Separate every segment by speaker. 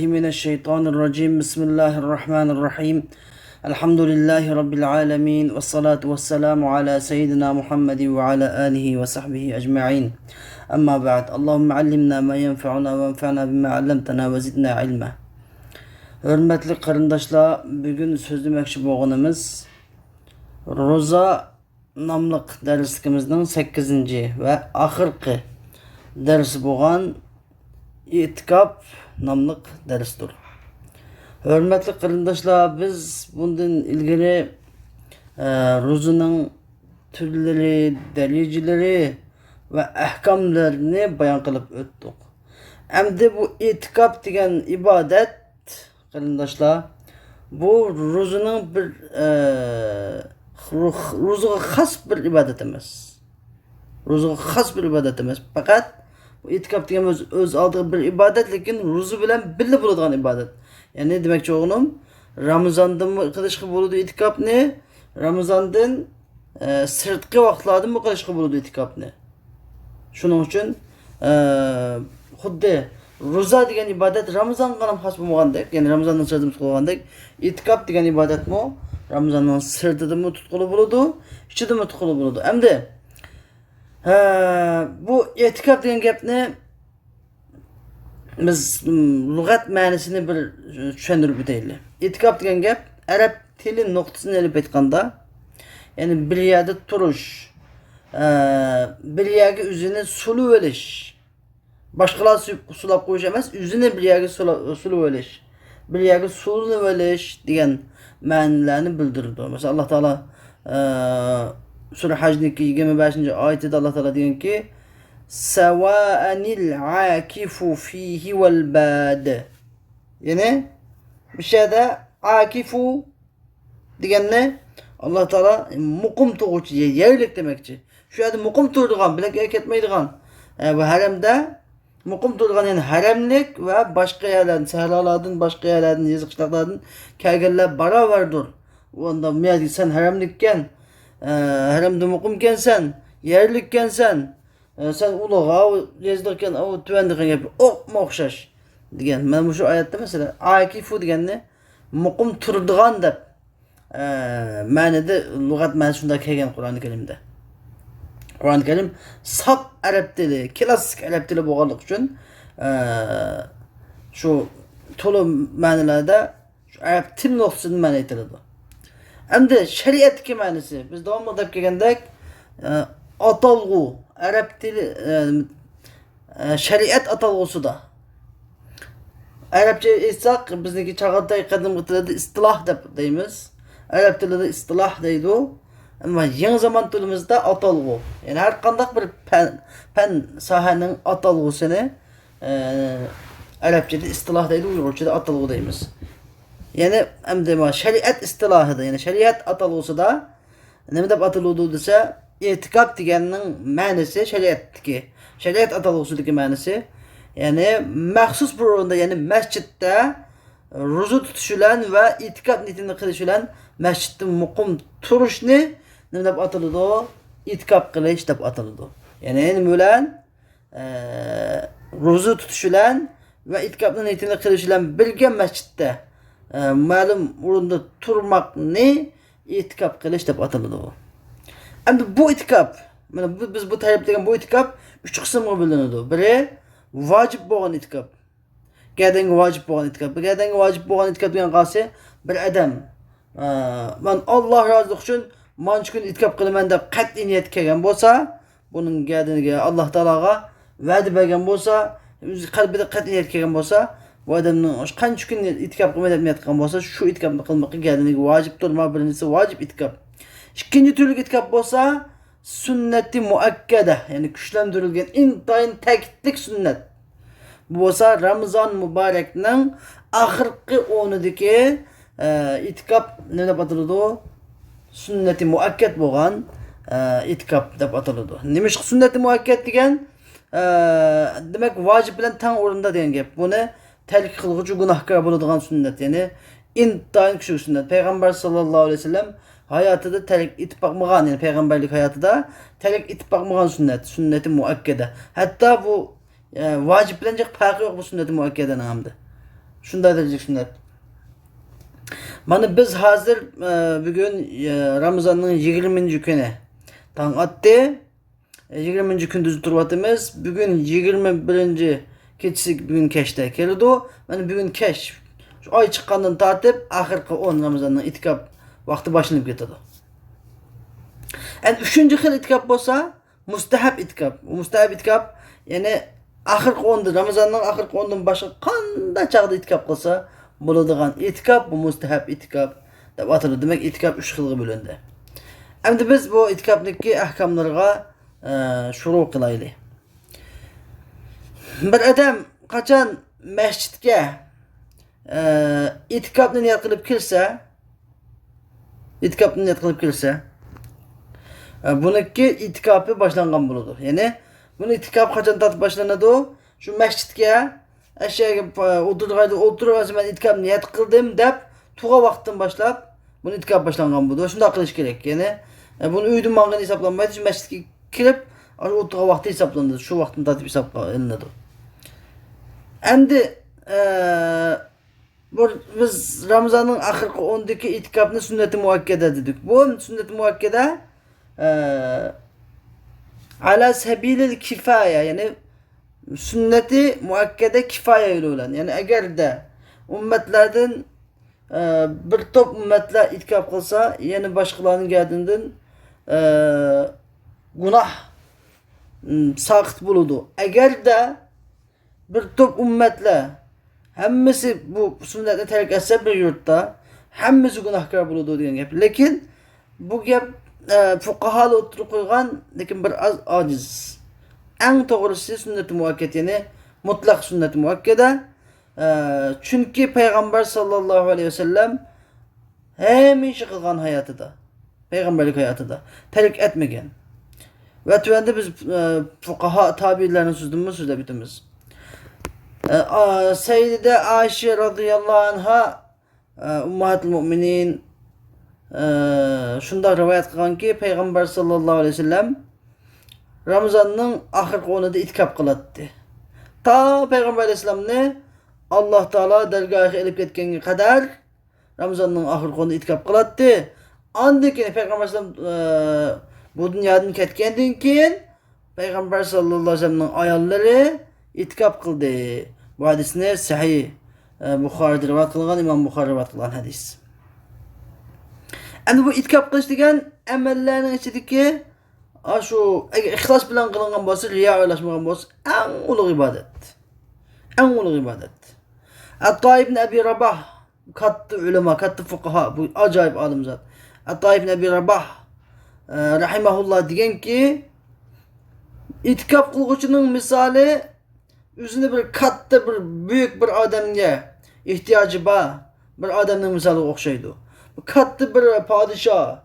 Speaker 1: من الشيطان الرجيم بسم الله الرحمن الرحيم الحمد لله رب العالمين والصلاة والسلام على سيدنا محمد وعلى آله وصحبه أجمعين أما بعد اللهم علمنا ما ينفعنا وانفعنا بما علمتنا وزدنا علما. Hürmetli karındaşlar, bugün sözlemek boğunumuz Roza namlıq derslikimizin 8. ve ahırkı dersi boğan İtikap namlıq dersdir. Hürmetli karındaşlar, biz bundan ilgili rozunun türleri, dereceleri ve ahkamlarını bayan kılıp öttük. Hem de bu itikap degen ibadet karındaşlar, bu rozunun bir rozuğa has bir ibadet emas. Rozuğa has bir ibadet emas. Fakat bu itikap degen öz aldığı bir ibadet, lekin rozu bilen birli bo'ladigan ibadet. Yani ne demek oğlum? Ramazandan kılışkı buludu itikap ne? Ramazandan sırtkı vaxtlardan mı kılışkı buludu itikap ne? Şunun için xuddi roza degen ibadet Ramazan kanam has bo'lmagandek, yani Ramazandan sırtı tutulgandek, itikap degen ibadet mu? Ramazandan sırtıda mı tutkulu buludu, içide mi tutkulu buludu? Hem de bu itikap degen gapni biz lügat ma'nosini bir tushuntirib o'taylik. İtikap degen gap arab tili nuqtasini ilib aytganda, yani bir yerda turish, bir yerga o'zini sulib olish, boshqalar sulab qo'yish emas, o'zini bir yerga sulib olish, bir yerga sulinib olish degan ma'nolarni bildirdi. Mesela Allah Taala Sura Haj'daki 25. ayetinde Allah Teala diyor ki Sevâenil âkifu fîhi vel bâde. Yani bir şeyde âkifu diyen ne? Allah Teala mukum tuğucu, yerlik demekçi. Şu yerde mukum turduğun, bilek etmeydiğin. Bu haremde mukum turduğun, yani haremlik ve başka yerlerden, sehralardan, başka yerlerden, yazıkçılardan kergeller beraberdir. Onda miyadi sen haremlikken, haremde mukumken sen, yerlikken sen uluğa yazdıkken, o tüvendikken yapıyor. O mu okşaş? Diyen. Ben bu şu ayette mesela akifu diyen ne? Mukum turduğun da manada lügat manasında kelgen Kur'an-ı Kerim'de. Kur'an-ı Kerim sap Arap dili, klasik Arap dili boğalık için şu tolu manalarda şu Arap til noktasının mana etildi. Hem de şeriatki manası. Biz devamlı edip gelgendek atalgı, Arap dili şeriat atalgısı da. Arapça etsek bizdeki çağatay kadın tilde istilah deyimiz. Arap tilde istilah deydi. Ama yeni zaman dilimizde atalgı. Yani her kandak bir pen sahanın atalgısını Arapçada istilah deydi, Uygurca'da atalgı deyimiz. Yani hem de şeriat istilahı da, yani şeriat atalgısı da ne de atıldığı dese itikap digenin manası şeriattaki. Şeriat atalgısıdaki manası. Yani mahsus bir oranda, yani mescitte rozu tutuşulan ve itikap niyetinde kılışılan mescitte mukum turuş ne de atıldı o itikap kılış da atıldı. Yani en mülen rozu tutuşulan ve itikap niyetinde kılışılan bilgen mescitte malum oranda turmak ne itikap kılış da atıldı o. Ama bu itikap, biz bu tarif degen bu itikap 3 kısımga bölünüdü. Biri vacip bo'lgan itikap. Gadengi vacip bo'lgan itikap. Gadengi vacip bo'lgan itikap degan qasi bir adam men Alloh roziligi uchun mancha kun itikap qilaman deb qat'iy niyat kelgan bo'lsa, buning gadeniga Alloh taologa va'da bergan bo'lsa, o'zi qalbida qat'iy niyat kelgan bo'lsa, bu odamning qancha kun itikap qilmaydi deb niyat qilgan bo'lsa, shu itikapni qilmoqqa gadeniga vojibdir. Birinchisi vojib itikap. İkinci türlü itikap bo'lsa sünneti muakkada, yani güçlendirilgen intayin tekitlik sünnet. Bu bo'lsa Ramazan mübarekning ahirki onudaki itikap ne deb atıldı o? Sünneti muakkad bo'lgan itikap deb atıldı. Nimish sünneti muakkad degan demek vacip bilen tang o'rinda degan gap. Buni terk qilguvchi gunohkor bo'ladigan sünnet, yani intayin küçük sünnet. Peygamber sallallahu aleyhi ve sellem hayatında terk itip bakmagan, yani peygamberlik hayatıda terk itip bakmagan sünneti muakkede. Hatta bu vaciplenecek farkı yok bu sünneti muakkedenin hamdi. Şunday derece sünnet. Mana biz hazır bugün Ramazan'ın 20. günü. Taң attı. 20. gündüz turbatımız. Bugün 21. keçisi bugün keşte keldi. Mana bugün keş. Şu ay çıkkandan tartıp ahirki 10 Ramazan'ın itikap vakti başlanıp ketedi. Yani 3. xil itikap bolsa mustahab itikap. Mustahab itikap yani ahirki 10'da Ramazan'ın ahirki 10'dan başka qanday çağda itikap kılsa boladigan itikap bu mustahab itikap deb atılır. Demek itikap 3 xilga bölündü. Endi biz bu itikapdaki ahkamlarga şuru kılaylı. Bir adam kaçan mescitke itikapni niyat kılıp kirse bununki itikapı başlangan buludur. Yani bunu itikap kaçan tatı başlanadı o? Şu mescitke aşağıya otururken ben itikap niyat kıldım dep tuğa vaktin başlap bunu itikap başlangan buludur. Şunu da kılış gerek. Yani bunu uydum mangını hesaplanmaydı. Şu mescitke kirip o tuğa vakti hesaplandı. Şu vaktin tatı hesaplandı. Endi biz Ramazan'ın ahirki 10'daki itikapını sünnet-i muakkede dedik. Bu sünnet-i muakkede ala sebilil kifaya yani sünneti muakkede kifaya ile olan. Yani eğer de ümmetlerden bir top ümmetler itikap kılsa yani başkalarının geldiğinden günah sakıt buludu. Eğer de bir top ümmetle hemmisi bu sünneti terk etse bir yurtta hemmisi günahkar buludu diyen gap. Lakin bu gap fuqahalı oturup koygan lekin bir az aciz. En doğrusu sünnet-i muakkede yani mutlak sünnet-i muakkede. Çünkü Peygamber sallallahu aleyhi ve sellem hemişe kılgan hayatıda, peygamberlik hayatıda terk etmegen. Ve tüvende biz fuqaha tabi'lerinin sözde bitimiz. Seyyide Ayşe radıyallahu anha ummahatul müminin şunda rivayet kılgan ki Peygamber sallallahu aleyhi ve sellem Ramazan'ın ahirki 10'da itikap kılattı. Ta Peygamber aleyhisselam'ni Allah Teala dergahı elip ketkenге kadar Ramazan'ın ahirki 10'da itikap kılattı. Andaki Peygamber aleyhisselam bu dünyadan ketkendan keyin Peygamber sallallahu aleyhi ve sellem'in ayalları itikap kıldı. Bu hadisini sahih Bukhari'de rivayet kılgan, İmam Bukhari rivayet kılgan hadis. Endi bu itikap kılış degan amallarning ichidagi şu ihlos bilan qilingan bo'lsa, riyo aralashmagan bo'lsa, eng ulug' ibodat. Eng ulug' ibodat. Atta ibn Abi Rabah katta ulama, katta fuqaha, bu ajoyib olim zot. Atta ibn Abi Rabah rahimahullah deganki, itikap qiluvchining misoli o'zini bir katta bir büyük bir odamga ehtiyoji bor bir odamning misoliga o'xshaydi. Katta bir podshoh,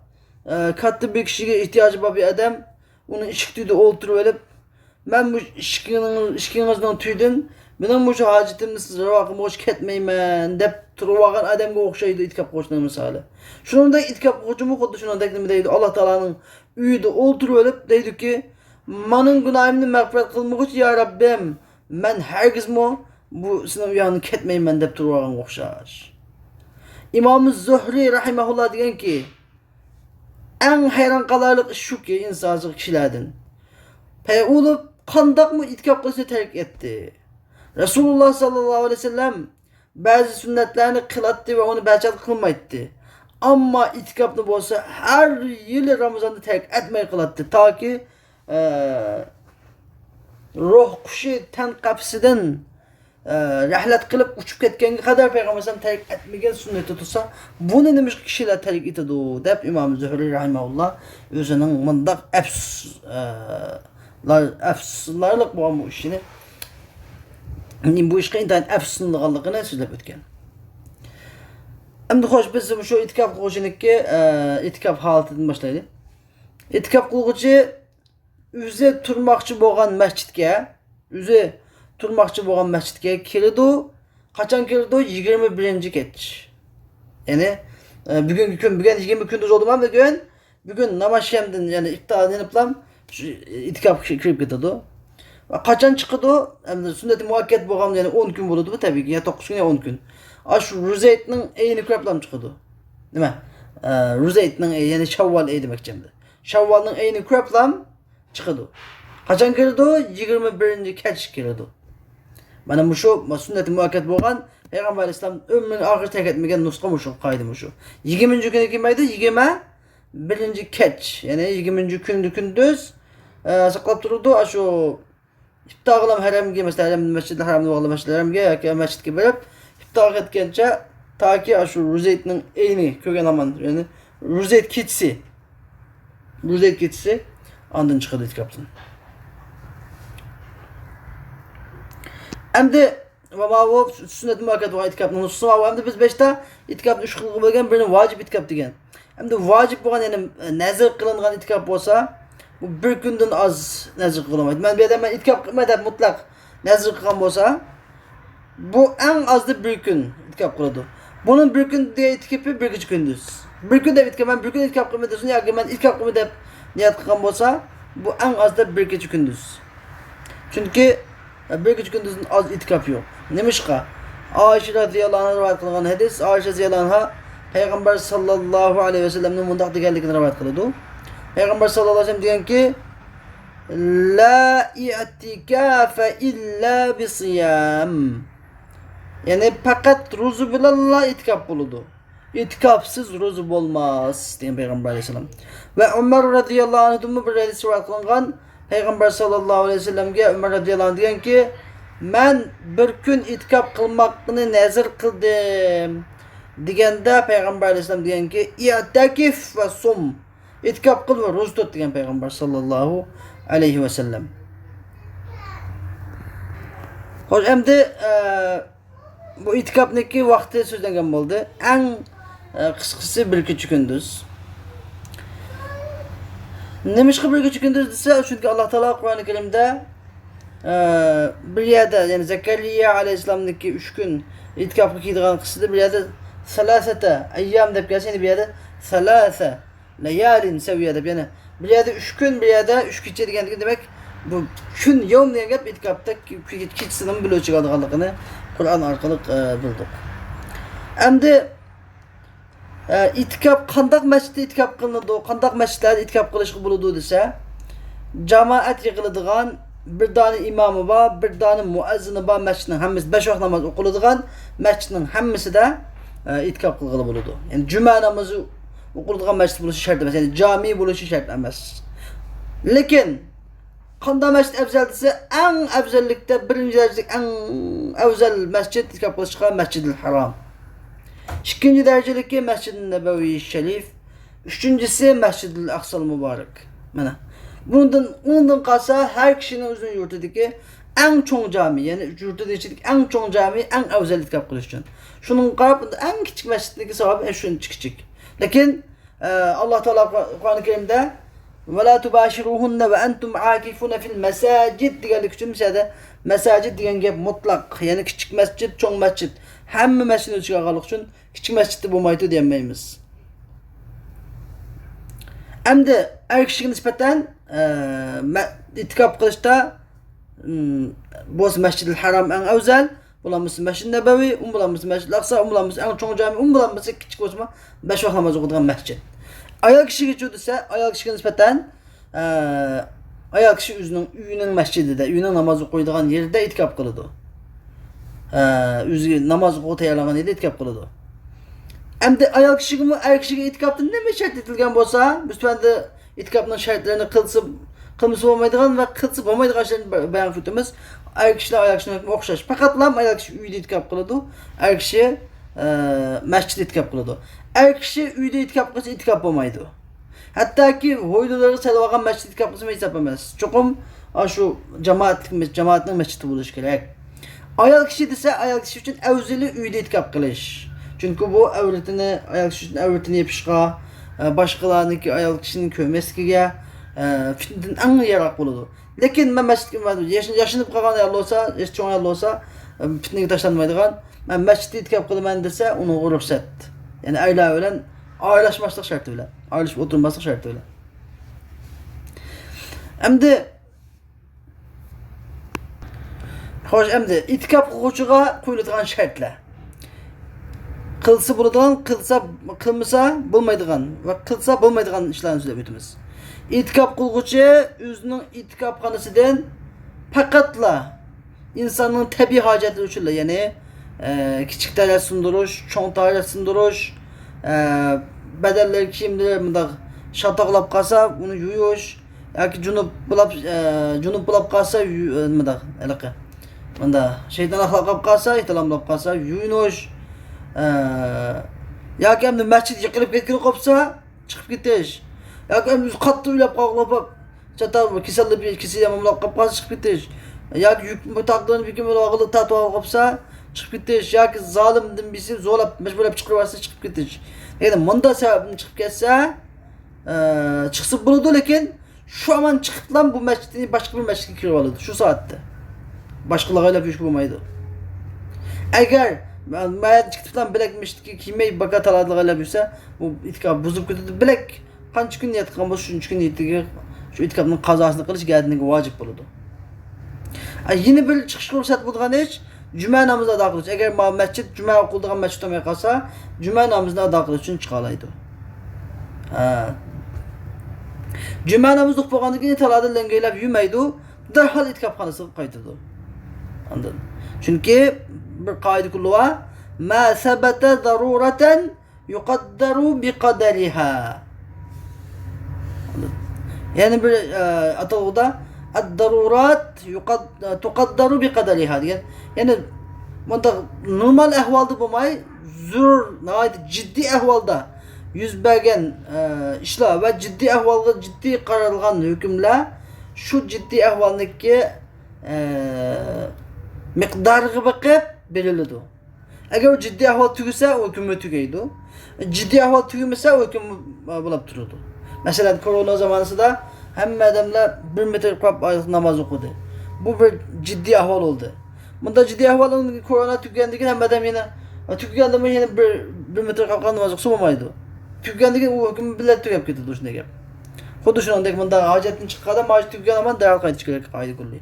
Speaker 1: katta bir kishiga ehtiyoji bor bir odam uni eshik tuyida o'ltirib olib, "Men bu ishkingizdan tuydim, mening bu hojatimni siz ravo qilmoq ketmayman" deb turib olgan odamga o'xshaydi itikop qilishning misoli. Shuningdek itikop qiluvchimi xuddi shuningdek nima deydi? Alloh taolaning uyida o'ltirib olib deydiki, "Mening gunohimni mag'firat qilmoqchi ya Rabbim, men hargizmi bu sening uyingdan ketmayman" deb turib olganga o'xshash. İmam Zuhri rahimahullah deganki, en hayran qalarlik ish shuki insonsiz kishilardan. Peygamber qandaqmi itikop qilishni terk etdi. Rasululloh sallallohu alayhi vasallam ba'zi sunnatlarni qilatdi va uni bajat qilmaydi. Ammo itikopni bo'lsa har yili Ramazonda terk etmay qilatdi toki ruh qushi tan qapisidan rahlat qilib uchib ketganga qadar Peygamber terk etmagan sunnati tursa, buni nima kishilar terk etadi deb İmam Zuhri rahimahullah o'zining mundaq afsuslarlik bo'lgan bu ishini bu ishga intayin afsuslanganligini so'zlab o'tgan. Endi xo'sh biz shu itikop qiluvchiniki itikop holatidan boshlaylik. Itikop qiluvchi o'zi turmoqchi bo'lgan masjidga, o'zi turmoqchi bo'lgan masjidga kirdi. Qachon kirdi? 21-kech. Ya'ni bugungi kun, bugun 20 kunduz bo'ldi ham bugun namoz shamdan, ya'ni iftordan iniblam itikop kirib ketadi. Qachon chiqadi? Endi sunnati muakkad bo'lgan, ya'ni 10 kun bo'ladi bu tabii ki, ya 9 kun ya 10 kun. Shu Ruzaytning ayini ko'plam chiqadi. Nima? Ruzaytning ayi, ya'ni Shavval ayi demoqchimdi. Shavvalning ayini ko'plam chiqadi. Qachon kirdi? 21-kech kirdi. Mana bu shu sunnati muakkad bo'lgan Payg'ambar islom umrining oxir terk etmagan nusxa shu qoida shu. 20-kuni kelmaydi, 21-kech, ya'ni 20-kunni kunduz saqlab turdi. Shu iftorlam haramga, masalan, masjidil haramni bog'lab masjidlarga yoki masjidga borib iftor etgancha toki shu Ruzaytning ayni ko'rgan aman, ya'ni Ruzayt ketsa ondan chiqadi itkopdan. Endi va bu sunnat muakkad va itkopning nususi va endi biz 5 ta itkopni 3 xil bo'lgan, birini vojib itkop degan. Endi vojib bo'lgan, ya'ni nazr qilingan itkop bo'lsa, bu bir kundan az nazr qilinmaydi. Men bu yerda itkop qilmaydi, mutlaq nazr qilgan bo'lsa, bu eng azda bir kun itkop qiladi. Bunun bir kun diye itkopi bir kecha kunduz. Bir kun deb itkop, bir kun itkop qilmaydi, yoki men itkop qilmaydi deb niyat qilgan bo'lsa, bu eng azda bir kecha kunduz. Chunki bir kecha kunduzdan az itkop yo'q. Nimishqa? Oysha radhiyallohu anha rivoyat qilgan hadis, Oysha radhiyallohu anha Payg'ambar sallallohu alayhi vasallamning bundoq deganligini rivoyat qiladi. Payg'ambar sallallohu alayhi vasallam deganki, la i'tikafa illa bisiyam. Yani fakat ro'za bilanla itikaf bo'ladi. İtikafsiz ro'za bo'lmas degan Payg'ambar alayhisalom. Va Umar radhiyallohu anhu bir hadis rivoyat qilingan, Payg'ambar sallallohu alayhi vasallamga Umar radhiyallohu anhu deganki, men bir kun itikaf qilmoqni nazr qildim deganda Payg'ambar alayhisalom deganki, i'takif va sum. İtikaf qil va ro'za tut degan Payg'ambar sallallohu alayhi vasallam. Xo'sh, endi bu itikopniki vaqti so'zlangan bo'ldi. Eng qisqasi bir kecha kunduz. Nimishqa bir kecha kunduz desa, chunki Alloh taolo Qur'oni Karimda bir yerda, ya'ni Zakariya alayhisalomniki 3 kun itikofga kelgan qisida bir yerda salasata ayyam deb kelsa, bir yerda salasa layalin sawiya deb, ya'ni bir yerda 3 kun, bir yerda 3 kecha deganligi demak, bu kun yom degan gap itikofda kechasini biluvchi qolganligini Qur'on orqali bildik. Endi itikop qanday masjidda itikop qilinadi, qanday masjidlarda itikop qilishga bo'ladi desa, jamoat yig'iladigan bir dona imomi bor, bir dona muazzini bor, masjidning hammasi 5 vaqt namoz o'qiladigan masjidning hammasida itikop qilg'ili bo'ladi. Ya'ni juma namozi o'qiladigan masjid bo'lishi shart emas, ya'ni jami bo'lishi shart emas. Lekin qanday masjid afzal desa, eng afzallikda birinchi darajada eng afzal masjid itikop qilishga Masjidil Haram. İkinci derecedeki Mescid-i Nebevi Şerif, üçüncüsü Mescid-i Aqsal Mübarek. Mana. Bundan qalsa her kişinin özünün yurtudaki en çoğ cami, yani yurtudaki en çoğ cami, en afzal itikop qilish uchun. Şunun qarab en kichik masjiddagi savobi shuni kichik. Lekin Alloh taolo Qur'oni Karimda ve la tubashiruhunna ve entum akifuna fil masajid deganlik uchun masajid degan gap mutlaq, ya'ni kichik masjid, cho'ng masjid, hamma masjidni ichiga olganlik uchun kichik masjidda bo'lmaydi demaymiz. Endi er kishiga nisbatan itikop qilishda bu Masjidil Haram eng afzal, bularimiz Masjid Nabaviy, bularimiz Masjid Aqsa, bularimiz eng cho'ng jami, bularimiz kichik bo'lsa 5 vaqt namoz o'qiydigan masjid. Ayol kishiga desa, ayol kishiga nisbatan ayol kishi o'zining uyining masjidida, uyining namoz o'qiydigan yerda itikop qiladi. O'ziga namoz o'qib tayyorlagan yerda itikop qiladi. Endi ayol kishiga, er kishiga itikopda nima shart etilgan bo'lsa, biz endi itikopning shartlarini qilmasa bo'lmaydigan va qilsa bo'lmaydigan ishlarni bayon qilamiz. Er kishilar ayol kishiga o'xshash. Faqat ayol kishi uyda itikop qiladi, er kishi masjidda itikop qiladi. Er kishi uyda itikop qilsa itikop bo'lmaydi. Hattoki ho'ylilari salib olgan masjidda itikop qilsa hesab emas. Cho'qim shu jamoatning masjidi bo'lishi kerak. Ayol kishi desa, ayol kishi uchun afzali uyda itikop qilish. Çünkü bu ayol kishi uchun avratini yopishga, boshqalarniki ayol kishining ko'rmasligiga fitnadan eng yaroq bo'ladi. Lekin men masjidga yashinib qolgan ayol bo'lsa, cho'ng ayol bo'lsa, fitnaga tashlanmaydigan, men masjidda itikop qilaman desa, uni ruxsat. Ya'ni aylar bilan oylashmaslik sharti bilan, oylashib o'tirmaslik sharti bilan. Endi Xo'sh, endi itikaf qiluvchiga qo'yiladigan shartlar. Qilsa bo'ladigan, qilmasa bo'lmaydigan va qilsa bo'lmaydigan ishlarni so'zlab o'tamiz. İtikaf qilguvchi o'zining itikafxonasidan faqatla insonning tabiiy hojatlari uchun, ya'ni kichik talat sindirish, cho'ng talat sindirish, badallar kiyimlar bundoq shatoqlab qolsa uni yuvish yoki junub bulab qolsa nimadoq anaqa bunda shayton axloqlab qolsa, ehtiromlab qolsa yuvinish, yoki ham masjid yiqilib ketgan qolsa chiqib ketish, yoki ham qattiq o'ylab qo'g'lab chata kasallik yomon qolib qolsa chiqib ketish, yoki yuk taqdirni bir kim og'ilib tatib qolsa chiqib ketish, yoki zolimdan birisi zo'rlab majburlab chiqarib olsa chiqib ketish. Ya'ni bunda sababdan chiqib ketsa chiqsa bo'ladi, lekin shu aman chiqibdan bu masjidni boshqa bir masjidga kirib oladi shu soatda. Boshqalarga aylab yurishga bo'lmaydi. Agar mayat chiqibdan bilak masjidga kiymay baka taladlarga aylab yursa, bu itikaf buzib ketadi. Bilak qancha kun niyat qilgan bo'lsa, shuncha kun niyatiga shu itikafning qazosini qilish gadiniga vojib bo'ladi. Yeni bir chiqish ruxsat bo'lgan ish juma namozini ado qilish. Agar masjid juma o'qiladigan masjid bo'lmay qolsa, juma namozini ado qilish uchun chiqa oladi. Cuma namazı o'qigandan keyin taladan langaylab yurmaydi, darhol itikafxonasiga qaytadi. Anladın? Chunki bir qoida kulluva ma sabata daruratan yuqaddaru biqadariha. Yani bir atalgıda ad-darurat tuqaddaru biqadariha degan. Yani bunda normal ahvolda bo'lmay, zur, ciddi ahvolda yüz bergen işler ve ciddi ahvalga ciddi qaralgan hükümler şu ciddi ahvaldaki miqdariga bakıp belirledi. Eğer o ciddi ahval tügüse o hükümü tügeydi. Ciddi ahval tügümese o hüküm bulup dururdu. Mesela korona zamanında hem adamlar 1 metre kap namaz okudu. Bu bir ciddi ahval oldu. Bunda ciddi ahvalın korona tükendiğinde hem adam yine tükendiğinde yine 1 metre kap namaz okumaydı. Tükendiğinde o hüküm bile tükenip gitti şuna gap. Xuddi shuningdek bunda hojatdan chiqqanda majlis tugagan aman darhol qaytish kerak qoida kulli.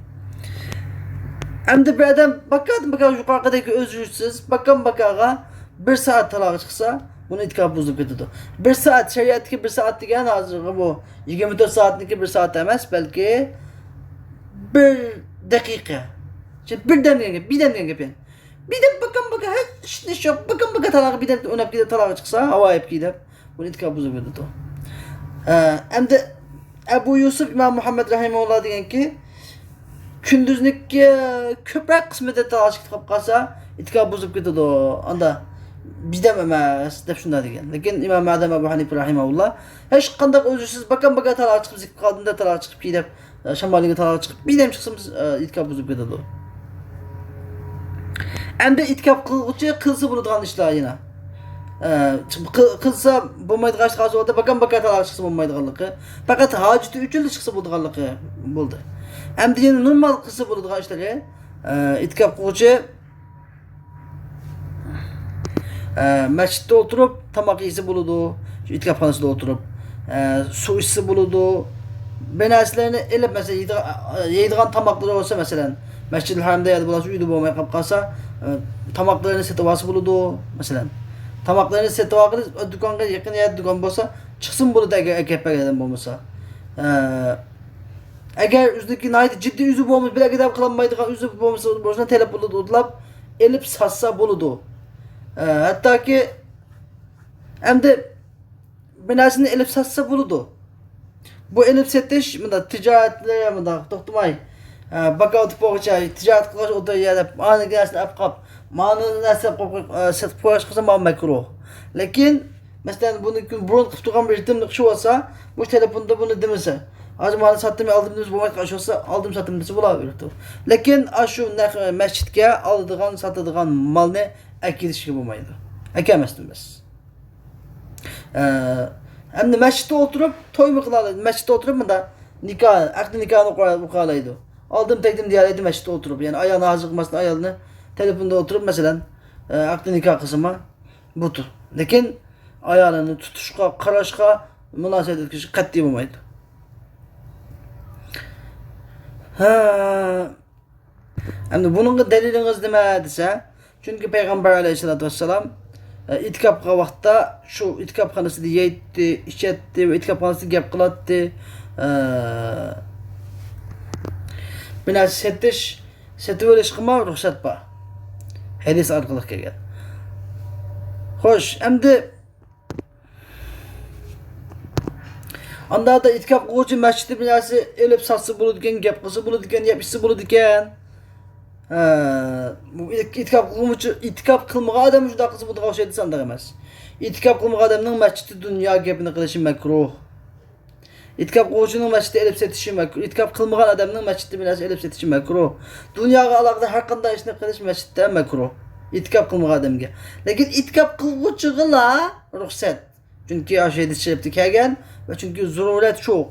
Speaker 1: Endi bir odam bakkan yuqoridagi o'zruchsiz bakkaga 1 soat talog'i chiqsa, buni itikaf buzib ketadi. 1 soat shariatga 1 soat degan hozirgi bu 24 soatniki 1 soat emas, balki 1 daqiqa. Bir demgan gap. Bir de bakkan hech ish yo'q. Bakkan talog'i bir de o'nab ketib talog'i chiqsa, havoyib ketib, buni itikaf buzib ketadi. Endi Ebu Yusuf İmam Muhammed Rahimullah degan ki kunduznikki ko'proq qismida talog'i chiqib qolsa, itikaf buzib ketadi. Anda bidam emas deb shunday degan. Lekin Imam Adam Abu Hanifa Rahimullah hech qanday o'zsiz bakkan talog'i chiqib qolganda talog'i chiqib ketib, shamoliga talog'i chiqib, bidam chiqsa itikaf buzib ketadi. Endi itikaf qiluvchi qilsa bo'ladigan ishlar yana. Qilsa bo'lmaydigan ishlar hozirda bakkan talog'i chiqsa bo'lmaydiganligi, faqat hojati uchun chiqsa bo'ladiganligi bo'ldi. Endi yana normal qilsa bo'ladigan ishlar, itikaf qiluvchi masjidda o'tirib tamoq yesa bo'ladi, shu itikafxonasida o'tirib suv ichsa bo'ladi. Bir narsalarni ilib mesela yeydigan tamoqlari olsa mesela Mescid-i Haram'da ya da bulası uydu bo'lmay qolib qolsa, tamoqlarini setib olsa bo'ladi mesela. Tamoqlarini setib olib do'konga yaqin yer do'kon bo'lsa, chiqsin bo'ladi agar akapagadan bo'lmasa. Agar o'zidagi ciddi uzi bo'lmasa, bilagidab qilinmaydigan uzi bo'lmasa, boshdan telefon o'tlab elib satsa bo'ladi. Hattoki endi bir narsani elib satsa bo'ladi. Bu elib setish bunda tijoratlar bunda to'xtamay baka o'tib bo'lguncha tijorat qilish o'ta yerda ani narsani olib qolib, ma'ni narsa setib qo'yish qilsa makruh. Lekin masalan buni burun qilib turgan bir ritimni qilish bo'lsa, bu telefonda buni demasa, hozir ma'ni satdim oldim deb bo'lmay qolish bo'lsa, oldim satdim desa bo'laveradi. Lekin shu masjidga oladigan, sotadigan malni akilishga bo'lmaydi. Akamasdim biz. Endi masjidda o'tirib to'ymi qiladi. Masjidda o'tirib bunda aqd nikohni o'qilaydi. Oldim tegdim deyiladi masjidda o'tirib. Ya'ni ayolni hozir qilmasdan ayolni telefonda o'tirib masalan aqd nikoh qilsama butur. Lekin ayolini tutishga, qarashga, munosabat etkizishga qat'iy bo'lmaydi. Endi bunun deliliniz nima desa, çünkü Peygamber Aleyhissalatu vesselam itikapga vaqtda şu itikapxonasida yeydi, içetdi ve itikapxonasida gap qilatdi. Bir narsa setib olish qilma ruxsat bor. Hadis orqali kelgan. Xo'sh, endi anda da itikap qiluvchi masjidni binasi elib satsa bo'ladigan, gap qilsa bo'ladigan, gap ishsa bo'ladigan. Bu itikap qilmagan odam shunda qilsa bunga o'xshaydi sandiq emas. İtikap qilmagan odamning masjidda dunyo gapini qilishi makruh. İtikap qiluvchining masjidda elib setishi makruh. İtikap qilmagan odamning masjidda binasi elib setishi makruh. Dunyoga aloqador har qanday ishni qilish masjidda makruh. İtikap qilmagan odamga. Lekin itikap qiluvchiga ruxsat. Çünkü aşağıda çelipti kelgan ve çünkü zaruret şu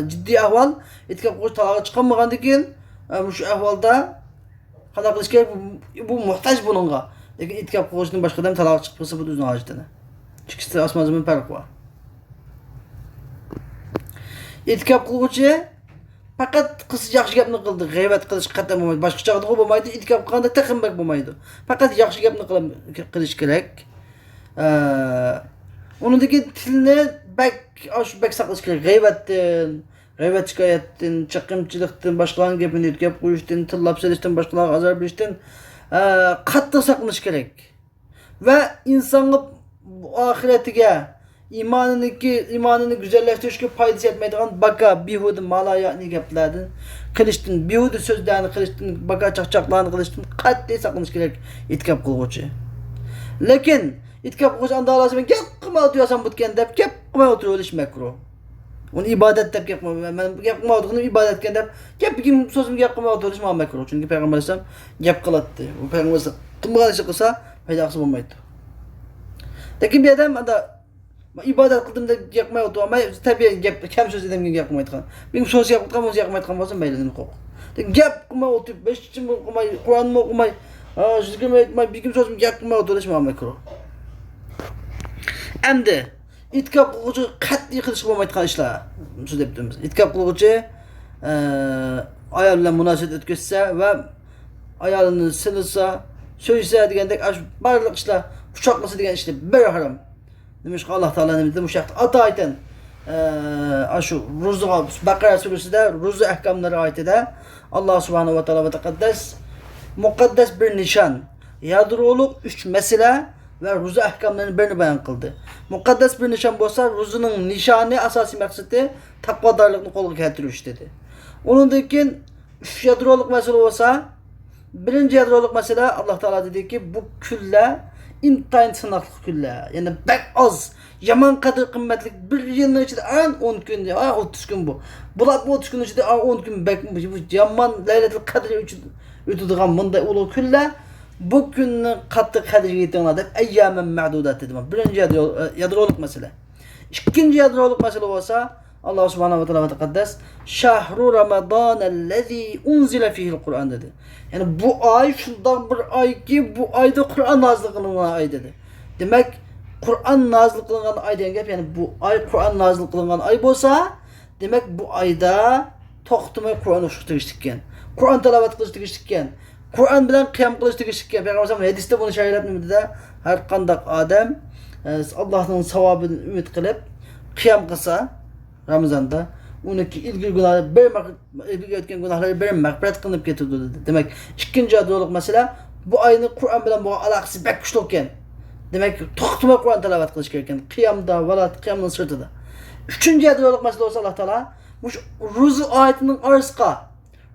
Speaker 1: ciddi ahval itikap qiluvchi talaga chiqmagandan keyin shu ahvolda qanday qilish kerak, bu muhtoj bunga. Lekin itikap qiluvchining boshqa odam talaga chiqib qolsa bu o'zining hojatini. İkisida osmon zamin farq bor. İtikap qiluvchi faqat qilsa yaxshi gapni qildi, g'iybat qilish qat'iy bo'lmaydi. Boshqa chog'da bo'lmaydi. İtikap qilganda taqinbak bo'lmaydi. Faqat yaxshi gapni qilish kerak. Onundaki tilini bek saklaş kerak. G'iybat shikoyatdan, chaqimchilikdan, boshqalarning gapini yetkazib qo'yishdan, tillab selishdan, boshqalarga azor berishdan qattiq saqlanish kerak. Va insonning oxiratiga, imonini go'zallashtirishga foydasi yetmaydigan baka, behuda, maloyani gaplardan qilishdan, behuda so'zlarni qilishdan, baka chaqchaqlarni qilishdan qattiq saqlanish kerak itikab qiluvchi. Lekin itikap qiluvchi anda olasiz, men gap qilmay o'tirasan butgan deb gap qilmay o'tirish makruh. Uni ibodat deb gap qilmay, men gap qilmay o'tirdim ibodatga deb gapim so'zimga gap qilmay o'tirish makruh. Chunki Payg'ambar alayhisalom gap qilatdi. U Payg'ambar qilmagan ish qilsa foydasi bo'lmaydi. Lekin bir odam anda ibodat qildim deb gap qilmay o'tirmay, tabiiy gap kam so'z odamga gap qilmaydigan. Men so'z gap qilgan bo'lsa gap qilmaydigan bo'lsa mayli, nima qo'q. Gap qilmay o'tirib, besh chim qilmay, Qur'onni o'qimay, zikr etmay, bikim so'zimga gap qilmay o'tirish makruh. Endi itikap qiluvchi qat'iy qilish bo'lmaydigan ishlar shu debdimiz. Itikap qiluvchi ayol bilan munosabat o'tkazsa va ayolini silsa, so'ysa degandek barliq ishlar, quchoqlasa degan ishlar bir harom. Demak, Alloh taolo nima dedi? Bu shaxs ata aytan shu ro'za Baqara surasida ro'za ahkomlari oyatida Alloh subhanahu va taolo va muqaddas bir nishon, yadroliq 3 masala ve ro'za ahkomlarini birini bayon qildi. Muqaddas bir nishon bo'lsa, ro'zaning nishoni asosiy maqsadi taqvodorlikni qo'lga keltirish dedi. Undan keyin 3 yadroliq masala bo'lsa, birinchi yadroliq masala Alloh taolo dediki, bu kunlar intayin sinoqli kunlar. Ya'ni bak oz, yomon qadr qimmatlik bir yilning ichida 10 kun, 30 kun bu. Bular bu 30 kun ichida 10 kun bak bu yomon laylatul qadr uchun o'tadigan bunday ulug' kunlar. Bu günün qattiq qadriga yetinglar deb ayyaman ma'dudat dedi. Birinchi yadroliq masala. İkinci yadroliq masala bo'lsa, Alloh subhanahu va taolo va taqaddas shahru ramazanallazi unzila fihi'l Qur'on dedi. Yani bu ay shunday bir ayki, bu ayda Qur'on nozil qilingan ay dedi. Demak, Qur'on nozil qilingan ay degan gap, yani bu ay Qur'on nozil qilingan ay bo'lsa, demak bu ayda to'xtamay Qur'on o'qishga tegishlikkan. Qur'on tilovat qilish tegishlikkan. Kur'an bilen kıyam kılıç tegishlikkan. Peygamber hadiste bunu şahirat nimada har qanday odam Allohning savobini umid qilib qiyam qilsa Ramazonda uniki ilgili günahlar o'tgan gunohlari bir mag'firat qilinib ketadi dedi. Demak, ikkinchi yadroliq masala bu oyni Qur'on bilan bo'lgan aloqasi bak kuchli ekan. Demak, to'xtamay Qur'on tilovat qilish kerak ekan. Qiyamda va qiyamning sirtida. Uchinchi yadroliq masala bo'lsa Alloh taolo bu ro'za oyatining orasiga,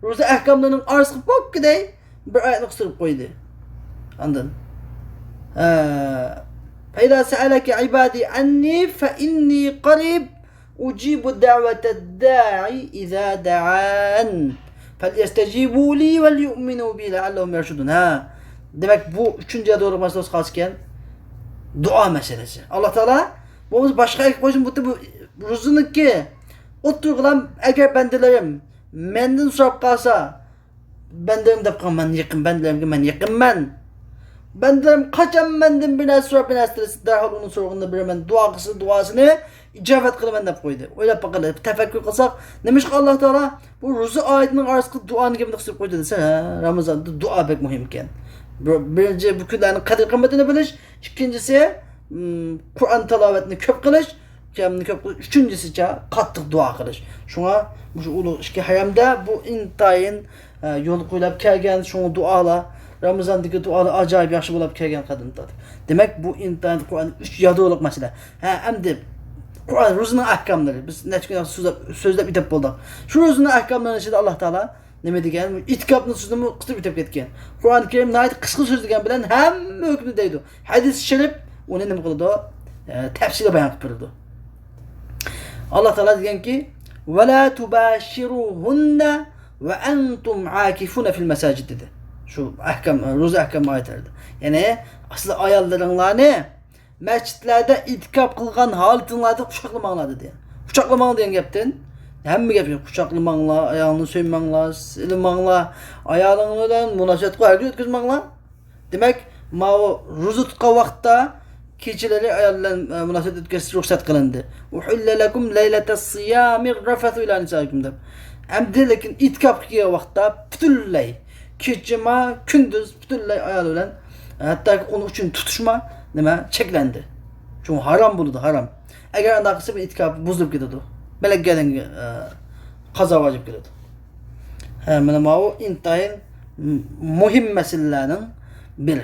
Speaker 1: ro'za ahkomlarining orasiga pokkiday bir ayetni qistirib qo'ydi. Ondan فإذا سألك عبادي عني فإني قريب أجيب دعوة الداعي إذا دعان فليستجيبوا لي وليؤمنوا بي لعلهم يرشدون. Demek bu üçüncü doğru meselesi kalsın. Dua meselesi. Allah Teala bu başka koysun bu rızını ki oturgulan eğer bendelerim menden sorup kalsa benderim de ben yakın bendelerim ki ben yakın ben. Ben derim kaçan benden bir narsa sorup bir narsa derhal onun sorğunda biremen duasını icabet kılımen dep koydu. Öyle bakalım tefekkür kılsak demiş ki Allah Teala bu ruzu ayetinin arasında duanı gibi kısıp koydu dese Ramazan'da dua pek mühimken. Birinci bu günlerin kadir kıymetini biliş, ikincisi Kur'an tilavetini köp kılış, üçüncüsü kattık dua kılış. Şuna bu ulu iki haramda bu intayın yol koyup kelgen şunu duala Ramazandaki dualar acayip yaxşı bulup kelgen kadınlar. Demek bu intayın Kur'an 3 yadırlık mesele. Hem de Kur'an ruzunun ahkamları. Biz neçkin sözde bitip bulduk. Şu ruzunun ahkamlarının içinde Allah Teala ne degen? İtikapның sözünü kısa bitip ketken. Kur'an-ı Kerim nayet kısa söz degen bilen hem hükmü deydi. Hadis şerif onu ne kıldı? Tefsirle bayan kıldı. Allah Teala degen ki: "Ve la tubashiruhunna ve entum akifun fil mesacid" dedi. Şu ahkam, ruzu ahkam ayetlerde. Yani aslı ayarlarınlarını mescitlerde itikap kılgan halatınlarda kuşaklamağlar dedi. Kuşaklamağlar diyen gepten hem mi gep kuşaklamağlar, ayağını söymağlar, silmağlar, ayağını öden münasebet koyardı ötküzmağlar. Demek ma o ruzu tutqa vaqtda keçileri ayarlan münasebet ötküzü ruhsat kılındı. Uhille lekum leyletes siyamir rafathu ila nisaikum deb. Hem de lekin itikap kıya vaqtda bütünley keçima gündüz bütünley ayar ölen hatta onun için tutuşma nima çeklendi. Çünkü haram buludu haram. Eğer andaqısı bir itikabı buzulup gidiyordu. Melek gelen kaza vacip gidiyordu. Hemen o intayın muhim meselelerinin biri.